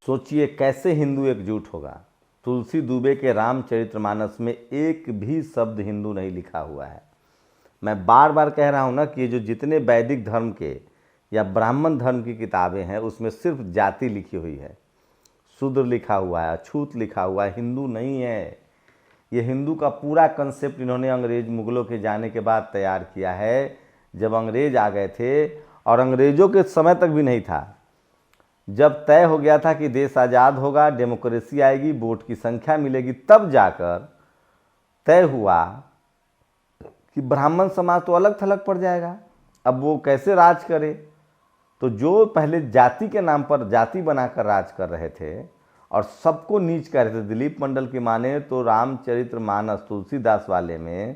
सोचिए कैसे हिंदू एकजुट होगा। तुलसी दुबे के रामचरितमानस में एक भी शब्द हिंदू नहीं लिखा हुआ है। मैं बार बार कह रहा हूँ ना कि जो जितने वैदिक धर्म के या ब्राह्मण धर्म की किताबें हैं उसमें सिर्फ जाति लिखी हुई है, शूद्र लिखा हुआ है, अछूत लिखा हुआ है, हिंदू नहीं है। ये हिंदू का पूरा कंसेप्ट इन्होंने अंग्रेज मुगलों के जाने के बाद तैयार किया है। जब अंग्रेज आ गए थे, और अंग्रेज़ों के समय तक भी नहीं था, जब तय हो गया था कि देश आज़ाद होगा, डेमोक्रेसी आएगी, वोट की संख्या मिलेगी, तब जाकर तय हुआ कि ब्राह्मण समाज तो अलग थलग पड़ जाएगा, अब वो कैसे राज करे। तो जो पहले जाति के नाम पर जाति बनाकर राज कर रहे थे और सबको नीच कर रहे थे, दिलीप मंडल की माने तो रामचरितमानस तुलसीदास वाले में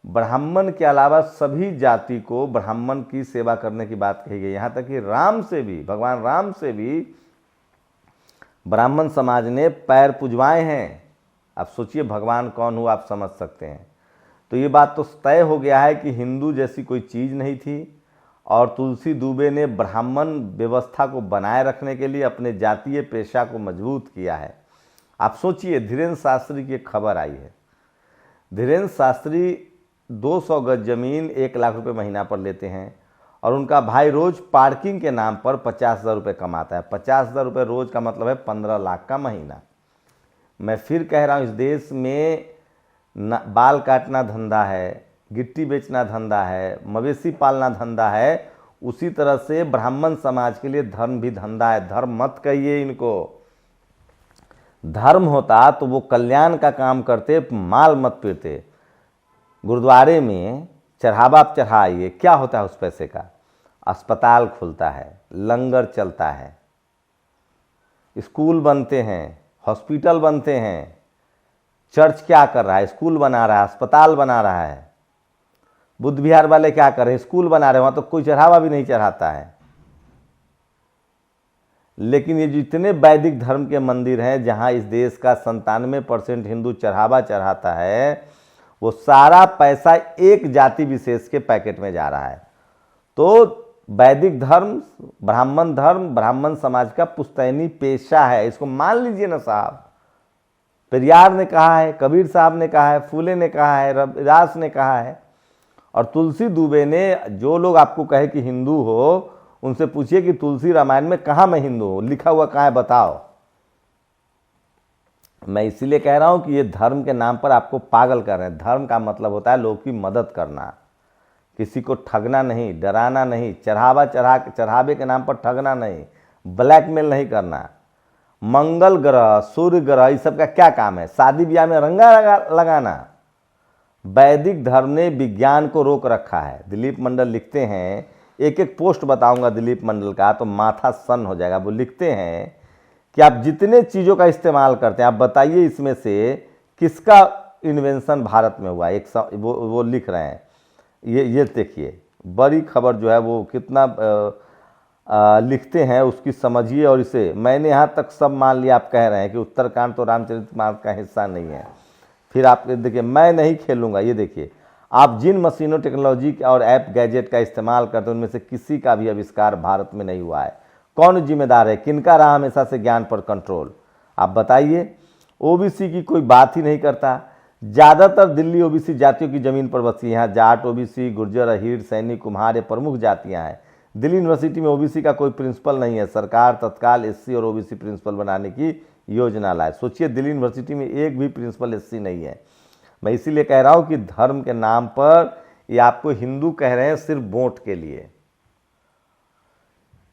ब्राह्मण के अलावा सभी जाति को ब्राह्मण की सेवा करने की बात कही गई। यहाँ तक कि राम से भी, भगवान राम से भी ब्राह्मण समाज ने पैर पुजवाए हैं। अब सोचिए भगवान कौन हुआ, आप समझ सकते हैं। तो ये बात तो तय हो गया है कि हिंदू जैसी कोई चीज़ नहीं थी, और तुलसी दुबे ने ब्राह्मण व्यवस्था को बनाए रखने के लिए अपने जातीय पेशा को मजबूत किया है। आप सोचिए धीरेन्द्र शास्त्री की खबर आई है। धीरेन्द्र शास्त्री 200 गज जमीन 1 लाख रुपए महीना पर लेते हैं, और उनका भाई रोज पार्किंग के नाम पर 50,000 रुपये कमाता है। 50,000 रुपये रोज का मतलब है 15 लाख का महीना। मैं फिर कह रहा हूँ, इस देश में बाल काटना धंधा है, गिट्टी बेचना धंधा है, मवेशी पालना धंधा है, उसी तरह से ब्राह्मण समाज के लिए धर्म भी धंधा है। धर्म मत कहिए इनको, धर्म होता तो वो कल्याण का काम करते, माल मत पीते। गुरुद्वारे में चढ़ावा आप चढ़ाइए, क्या होता है उस पैसे का? अस्पताल खुलता है, लंगर चलता है, स्कूल बनते हैं, हॉस्पिटल बनते हैं। चर्च क्या कर रहा है? स्कूल बना रहा है, अस्पताल बना रहा है। बुद्ध विहार वाले क्या कर रहे हैं? स्कूल बना रहे हैं, वहाँ तो कोई चढ़ावा भी नहीं चढ़ाता है। लेकिन ये जितने वैदिक धर्म के मंदिर हैं जहाँ इस देश का 97% हिंदू चढ़ावा चढ़ाता है, वो सारा पैसा एक जाति विशेष के पैकेट में जा रहा है। तो वैदिक धर्म, ब्राह्मण समाज का पुश्तैनी पेशा है, इसको मान लीजिए ना साहब। पेरियार ने कहा है, कबीर साहब ने कहा है, फूले ने कहा है, रविदास ने कहा है। और तुलसी दुबे ने, जो लोग आपको कहे कि हिंदू हो, उनसे पूछिए कि तुलसी रामायण में कहाँ मैं हिंदू हूँ, लिखा हुआ कहाँ है, बताओ। मैं इसीलिए कह रहा हूँ कि ये धर्म के नाम पर आपको पागल कर रहे हैं। धर्म का मतलब होता है लोग की मदद करना, किसी को ठगना नहीं, डराना नहीं, चढ़ावे के नाम पर ठगना नहीं, ब्लैकमेल नहीं करना। मंगल ग्रह, सूर्य ग्रह, इस सब का क्या काम है? शादी ब्याह में रंगा लगाना। वैदिक धर्म ने विज्ञान को रोक रखा है। दिलीप मंडल लिखते हैं, एक एक पोस्ट बताऊंगा दिलीप मंडल का तो माथा सन हो जाएगा। वो लिखते हैं कि आप जितने चीज़ों का इस्तेमाल करते हैं, आप बताइए इसमें से किसका इन्वेंशन भारत में हुआ। वो लिख रहे हैं, ये देखिए बड़ी खबर जो है वो कितना लिखते हैं, उसकी समझिए। और इसे मैंने यहाँ तक सब मान लिया, आप कह रहे हैं कि उत्तरकांड तो रामचरितमानस का हिस्सा नहीं है। फिर आप देखिए, मैं नहीं खेलूंगा। ये देखिए, आप जिन मशीनों, टेक्नोलॉजी और ऐप गैजेट का इस्तेमाल करते हैं, उनमें से किसी का भी आविष्कार भारत में नहीं हुआ है। कौन जिम्मेदार है? किनका रहा हमेशा से ज्ञान पर कंट्रोल? आप बताइए। ओबीसी की कोई बात ही नहीं करता। ज़्यादातर दिल्ली ओबीसी जातियों की ज़मीन पर बसी है। यहाँ जाट, ओबीसी, गुर्जर, अहीर, सैनिक, कुम्हार, ये प्रमुख जातियाँ हैं। दिल्ली यूनिवर्सिटी में ओबीसी का कोई प्रिंसिपल नहीं है। सरकार तत्काल एससी और ओबीसी प्रिंसिपल बनाने की योजना लाए। सोचिए, दिल्ली यूनिवर्सिटी में एक भी प्रिंसिपल एससी नहीं है। मैं इसीलिए कह रहा हूँ कि धर्म के नाम पर ये आपको हिंदू कह रहे हैं सिर्फ वोट के लिए।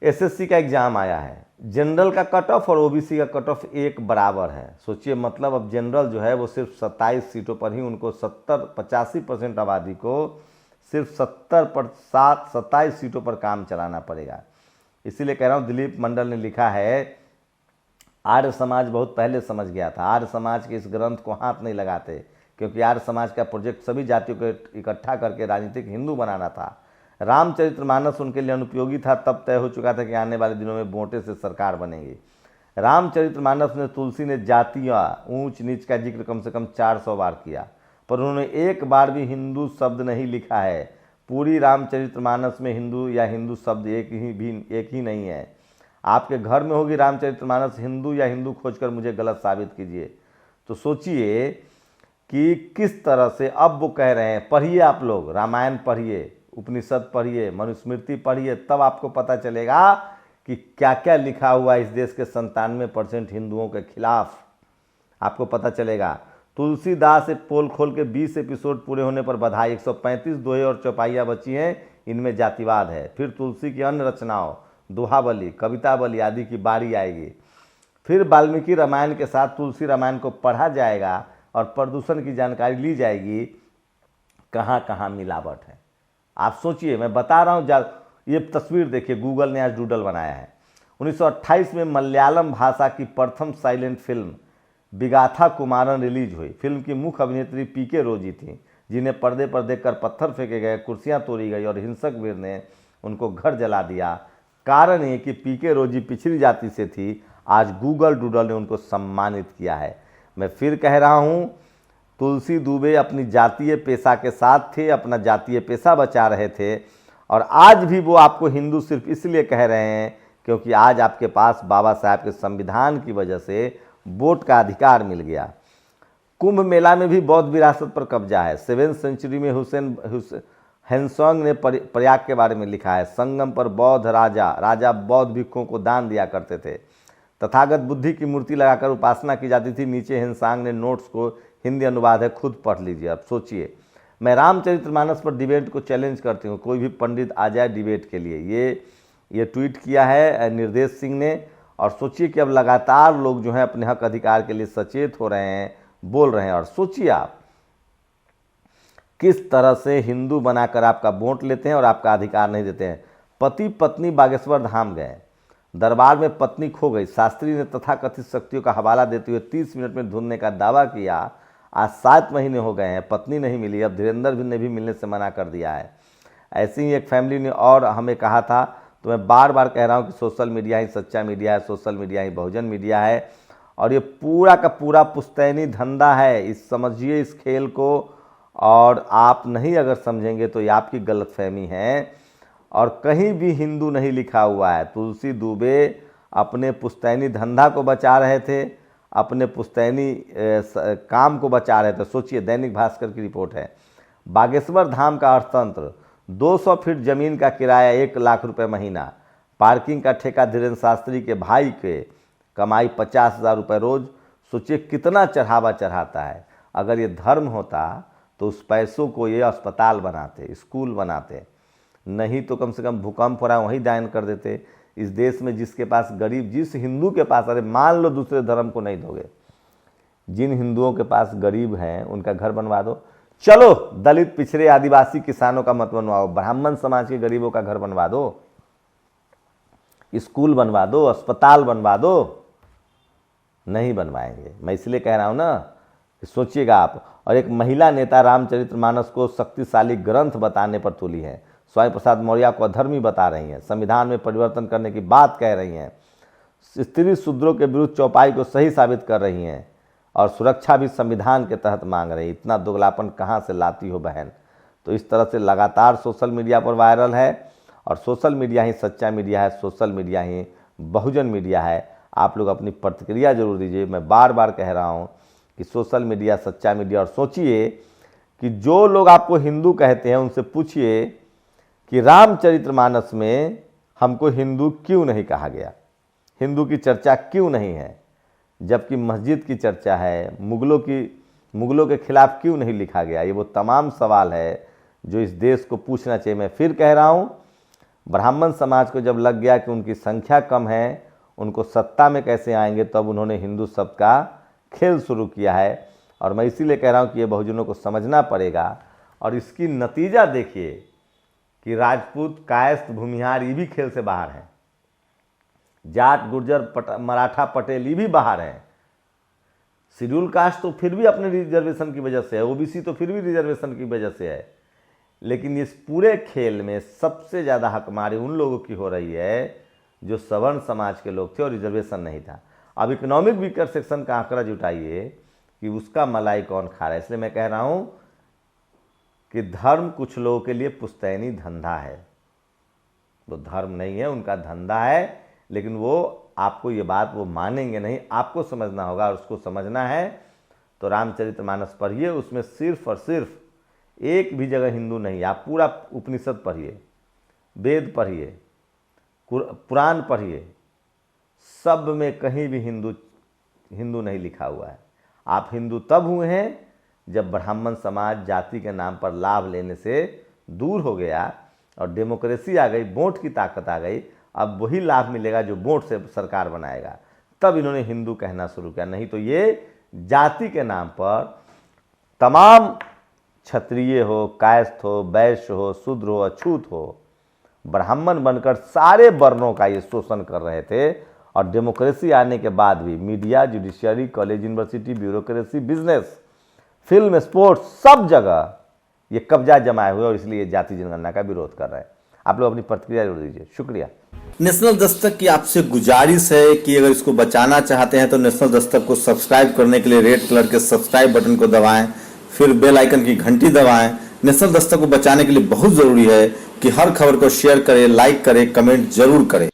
एसएससी का एग्जाम आया है, जनरल का कट ऑफ और ओबीसी का कट ऑफ एक बराबर है। सोचिए, मतलब अब जनरल जो है वो सिर्फ 27 सीटों पर ही, उनको 85% आबादी को सिर्फ 27 सीटों पर काम चलाना पड़ेगा। इसीलिए कह रहा हूँ, दिलीप मंडल ने लिखा है, आर्य समाज बहुत पहले समझ गया था। आर्य समाज के इस ग्रंथ को हाथ नहीं लगाते, क्योंकि आर्य समाज का प्रोजेक्ट सभी जातियों को इकट्ठा करके राजनीतिक हिंदू बनाना था। रामचरितमानस उनके लिए अनुपयोगी था, तब तय हो चुका था कि आने वाले दिनों में वोटे से सरकार बनेगी। रामचरितमानस में तुलसी ने जातियाँ, ऊंच नीच का जिक्र कम से कम 400 बार किया, पर उन्होंने एक बार भी हिंदू शब्द नहीं लिखा है। पूरी रामचरितमानस में हिंदू या हिंदू शब्द एक ही नहीं है। आपके घर में होगी रामचरितमानस, हिंदू या हिंदू खोजकर मुझे गलत साबित कीजिए। तो सोचिए कि किस तरह से अब वो कह रहे हैं। पढ़िए, आप लोग रामायण पढ़िए, उपनिषद पढ़िए, मनुस्मृति पढ़िए, तब आपको पता चलेगा कि क्या क्या लिखा हुआ है इस देश के 97% हिंदुओं के खिलाफ, आपको पता चलेगा। तुलसीदास से पोल खोल के 20 एपिसोड पूरे होने पर बधाई। 135 दोहे और चौपाइयाँ बची हैं, इनमें जातिवाद है। फिर तुलसी की अन्य रचनाओं, दोहावली, कवितावली आदि की बारी आएगी। फिर वाल्मीकि रामायण के साथ तुलसी रामायण को पढ़ा जाएगा और प्रदूषण की जानकारी ली जाएगी, कहाँ कहाँ मिलावट है। आप सोचिए, मैं बता रहा हूँ। ये तस्वीर देखिए, गूगल ने आज डूडल बनाया है। 1928 में मलयालम भाषा की प्रथम साइलेंट फिल्म बिगाथा कुमारन रिलीज हुई। फिल्म की मुख्य अभिनेत्री पीके रोजी थी, जिन्हें पर्दे पर देखकर पत्थर फेंके गए, कुर्सियां तोड़ी गई और हिंसक वीर ने उनको घर जला दिया। कारण ये कि पीके रोजी पिछड़ी जाति से थी। आज गूगल डूडल ने उनको सम्मानित किया है। मैं फिर कह रहा हूँ, तुलसी दुबे अपनी जातीय पेशा के साथ थे, अपना जातीय पेशा बचा रहे थे, और आज भी वो आपको हिंदू सिर्फ इसलिए कह रहे हैं क्योंकि आज आपके पास बाबा साहब के संविधान की वजह से वोट का अधिकार मिल गया। कुंभ मेला में भी बौद्ध विरासत पर कब्जा है। 7वीं सेंचुरी में हुसैन हेनसोंग ने प्रयाग के बारे में लिखा है। संगम पर बौद्ध राजा बौद्ध भिक्षुओं को दान दिया करते थे। तथागत बुद्धि की मूर्ति लगाकर उपासना की जाती थी। नीचे हेनसांग ने नोट्स को हिंदी अनुवाद है, खुद पढ़ लीजिए। अब सोचिए, मैं रामचरितमानस पर डिबेट को चैलेंज करती हूँ, कोई भी पंडित आ जाए डिबेट के लिए। ये ट्वीट किया है निर्देश सिंह ने। और सोचिए कि अब लगातार लोग जो हैं अपने हक अधिकार के लिए सचेत हो रहे हैं, बोल रहे हैं। और सोचिए आप किस तरह से हिंदू बनाकर आपका वोट लेते हैं और आपका अधिकार नहीं देते हैं। पति पत्नी बागेश्वर धाम गए, दरबार में पत्नी खो गई। शास्त्री ने तथाकथित शक्तियों का हवाला देते हुए 30 मिनट में ढूंढने का दावा किया। आज 7 महीने हो गए हैं, पत्नी नहीं मिली। अब धीरेन्द्र ने भी मिलने से मना कर दिया है। ऐसे ही एक फैमिली ने और हमें कहा था। तो मैं बार बार कह रहा हूँ कि सोशल मीडिया ही सच्चा मीडिया है, सोशल मीडिया ही बहुजन मीडिया है। और ये पूरा का पूरा पुश्तैनी धंधा है। इस समझिए इस खेल को, और आप नहीं अगर समझेंगे तो ये आपकी गलतफहमी है। और कहीं भी हिंदू नहीं लिखा हुआ है। तुलसी दुबे अपने पुश्तैनी धंधा को बचा रहे थे, अपने पुश्तैनी काम को बचा रहे थे। सोचिए, दैनिक भास्कर की रिपोर्ट है। बागेश्वर धाम का अर्थतंत्र, 200 फीट जमीन का किराया 1 लाख रुपये महीना, पार्किंग का ठेका धीरेन्द्र शास्त्री के भाई के, कमाई 50,000 रुपये रोज। सोचिए कितना चढ़ावा चढ़ाता है। अगर ये धर्म होता तो उस पैसों को ये अस्पताल बनाते, स्कूल बनाते, नहीं तो कम से कम भूकंप हो रहा है वहीं दान कर देते। इस देश में जिसके पास गरीब, जिस हिंदू के पास, अरे मान लो दूसरे धर्म को नहीं दोगे, जिन हिंदुओं के पास गरीब हैं उनका घर बनवा दो। चलो, दलित, पिछड़े, आदिवासी, किसानों का मत बनवाओ, ब्राह्मण समाज के गरीबों का घर बनवा दो, स्कूल बनवा दो, अस्पताल बनवा दो। नहीं बनवाएंगे। मैं इसलिए कह रहा हूं ना, सोचिएगा आप। और एक महिला नेता रामचरितमानस को शक्तिशाली ग्रंथ बताने पर तुली है। स्वामी प्रसाद मौर्य को अधर्मी बता रही हैं, संविधान में परिवर्तन करने की बात कह रही हैं, स्त्री शूद्रों के विरुद्ध चौपाई को सही साबित कर रही हैं, और सुरक्षा भी संविधान के तहत मांग रही। इतना दोगलापन कहाँ से लाती हो बहन। तो इस तरह से लगातार सोशल मीडिया पर वायरल है। और सोशल मीडिया ही सच्चा मीडिया है, सोशल मीडिया ही बहुजन मीडिया है। आप लोग अपनी प्रतिक्रिया जरूर दीजिए। मैं बार बार कह रहा हूँ कि सोशल मीडिया सच्चा मीडिया। और सोचिए कि जो लोग आपको हिंदू कहते हैं उनसे पूछिए कि रामचरितमानस में हमको हिंदू क्यों नहीं कहा गया, हिंदू की चर्चा क्यों नहीं है, जबकि मस्जिद की चर्चा है, मुगलों के खिलाफ क्यों नहीं लिखा गया। ये वो तमाम सवाल है जो इस देश को पूछना चाहिए। मैं फिर कह रहा हूँ, ब्राह्मण समाज को जब लग गया कि उनकी संख्या कम है, उनको सत्ता में कैसे आएंगे, तब उन्होंने हिंदू शब्द का खेल शुरू किया है। और मैं इसीलिए कह रहा हूँ कि ये बहुजनों को समझना पड़ेगा। और इसकी नतीजा देखिए कि राजपूत, कायस्थ, भूमिहार ये भी खेल से बाहर हैं, जाट, गुर्जर, मराठा, पटेल ये भी बाहर हैं। शेड्यूल कास्ट तो फिर भी अपने रिजर्वेशन की वजह से है, ओबीसी तो फिर भी रिजर्वेशन की वजह से है। लेकिन इस पूरे खेल में सबसे ज़्यादा हकमारी उन लोगों की हो रही है जो सवर्ण समाज के लोग थे और रिजर्वेशन नहीं था। अब इकोनॉमिक वीकर सेक्शन का आंकड़ा जुटाइए कि उसका मलाई कौन खा रहा है। इसलिए मैं कह रहा हूँ कि धर्म कुछ लोगों के लिए पुश्तैनी धंधा है, वो धर्म नहीं है, उनका धंधा है। लेकिन वो आपको ये बात वो मानेंगे नहीं, आपको समझना होगा। और उसको समझना है तो रामचरितमानस पढ़िए, उसमें सिर्फ और सिर्फ एक भी जगह हिंदू नहीं। आप पूरा उपनिषद पढ़िए, वेद पढ़िए, पुराण पढ़िए, सब में कहीं भी हिंदू नहीं लिखा हुआ है। आप हिंदू तब हुए हैं जब ब्राह्मण समाज जाति के नाम पर लाभ लेने से दूर हो गया और डेमोक्रेसी आ गई, वोट की ताकत आ गई। अब वही लाभ मिलेगा जो वोट से सरकार बनाएगा, तब इन्होंने हिंदू कहना शुरू किया। नहीं तो ये जाति के नाम पर तमाम क्षत्रिय हो, कायस्थ हो, वैश्य हो, शूद्र हो, अछूत हो, ब्राह्मण बनकर सारे वर्णों का ये शोषण कर रहे थे। और डेमोक्रेसी आने के बाद भी media, judiciary, college, university, bureaucracy, business, film, sports, सब जगह ये कब्जा जमाए हुए और इसलिए जाति जनगणना का विरोध कर रहे हैं। आप लोग अपनी प्रतिक्रिया जरूर दीजिए। शुक्रिया। नेशनल दस्तक की आपसे गुजारिश है कि अगर इसको बचाना चाहते हैं तो नेशनल दस्तक को सब्सक्राइब करने के लिए रेड कलर के सब्सक्राइब बटन को दबाएं, फिर बेल आइकन की घंटी दबाएं। नेशनल दस्तक को बचाने के लिए बहुत जरूरी है कि हर खबर को शेयर करें, लाइक करें, कमेंट जरूर करें।